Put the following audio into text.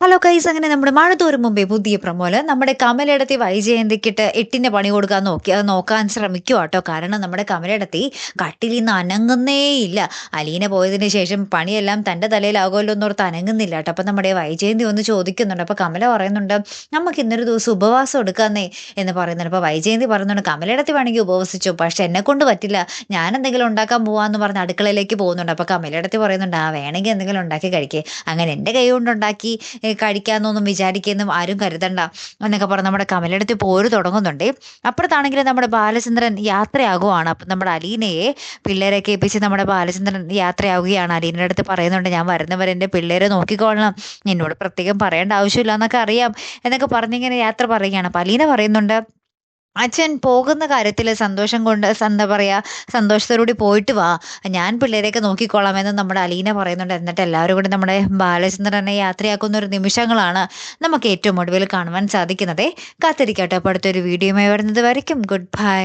Hello guys, അങ്ങനെ നമ്മുടെ മഴ തോരും മുമ്പേ പുതിയ പ്രമോല് നമ്മുടെ കമലെടത്തി വൈജയന്തിക്കിട്ട് എട്ടിന്റെ പണി കൊടുക്കാൻ നോക്കി അത് നോക്കാൻ ശ്രമിക്കുക കേട്ടോ. കാരണം നമ്മുടെ കമലെടത്തി കട്ടിലിൽ നിന്ന് അനങ്ങുന്നേ ഇല്ല. അലീന പോയതിന് ശേഷം പണിയെല്ലാം തന്റെ തലയിലാകുമല്ലോ എന്നോർത്ത് അനങ്ങുന്നില്ല കേട്ടോ. അപ്പൊ നമ്മുടെ വൈജയന്തി ഒന്ന് ചോദിക്കുന്നുണ്ട്. അപ്പൊ കമല പറയുന്നുണ്ട്, നമുക്ക് ഇന്നൊരു ദിവസം ഉപവാസം എടുക്കാന്നേ എന്ന് പറയുന്നുണ്ട്. അപ്പൊ വൈജയന്തി പറയുന്നുണ്ട്, കമലെടത്തി വേണമെങ്കിൽ ഉപവസിച്ചു, പക്ഷെ എന്നെ കൊണ്ട് പറ്റില്ല, ഞാൻ എന്തെങ്കിലും ഉണ്ടാക്കാൻ പോവാന്ന് പറഞ്ഞ് അടുക്കളയിലേക്ക് പോകുന്നുണ്ട്. അപ്പൊ കമലെടത്തി പറയുന്നുണ്ട്, ആ വേണമെങ്കിൽ എന്തെങ്കിലും ഉണ്ടാക്കി കഴിക്കേ, അങ്ങനെ എന്റെ കൈ കൊണ്ടുണ്ടാക്കി കഴിക്കാമെന്നൊന്നും വിചാരിക്കുകയെന്നും ആരും കരുതണ്ട എന്നൊക്കെ പറഞ്ഞ് നമ്മുടെ കമലെടുത്ത് പോര് തുടങ്ങുന്നുണ്ട്. അപ്പുറത്താണെങ്കിൽ നമ്മുടെ ബാലചന്ദ്രൻ യാത്രയാകുവാണ്. അപ്പം നമ്മുടെ അലീനയെ പിള്ളേരൊക്കെ ഏൽപ്പിച്ച് നമ്മുടെ ബാലചന്ദ്രൻ യാത്രയാവുകയാണ്. അലീനയുടെ അടുത്ത് പറയുന്നുണ്ട്, ഞാൻ വരുന്നവരെ എൻ്റെ പിള്ളേരെ നോക്കിക്കൊള്ളണം, എന്നോട് പ്രത്യേകം പറയേണ്ട ആവശ്യമില്ല എന്നൊക്കെ അറിയാം എന്നൊക്കെ പറഞ്ഞിങ്ങനെ യാത്ര പറയുകയാണ്. അപ്പം അലീന പറയുന്നുണ്ട്, അച്ഛൻ പോകുന്ന കാര്യത്തിൽ സന്തോഷം കൊണ്ട് എന്താ പറയാ, സന്തോഷത്തോടുകൂടി പോയിട്ട് വാ, ഞാൻ പിള്ളേരെയൊക്കെ നോക്കിക്കോളാം എന്ന് നമ്മുടെ അലീന പറയുന്നുണ്ട്. എന്നിട്ട് എല്ലാവരും കൂടി നമ്മുടെ ബാലചന്ദ്രനെ യാത്രയാക്കുന്ന ഒരു നിമിഷങ്ങളാണ് നമുക്ക് ഏറ്റവും ഒടുവിൽ കാണുവാൻ സാധിക്കുന്നത്. കാത്തിരിക്കട്ടെ, അപ്പോൾ അടുത്തൊരു വീഡിയോയുമായി വരുന്നത് വരയ്ക്കും ഗുഡ് ബൈ.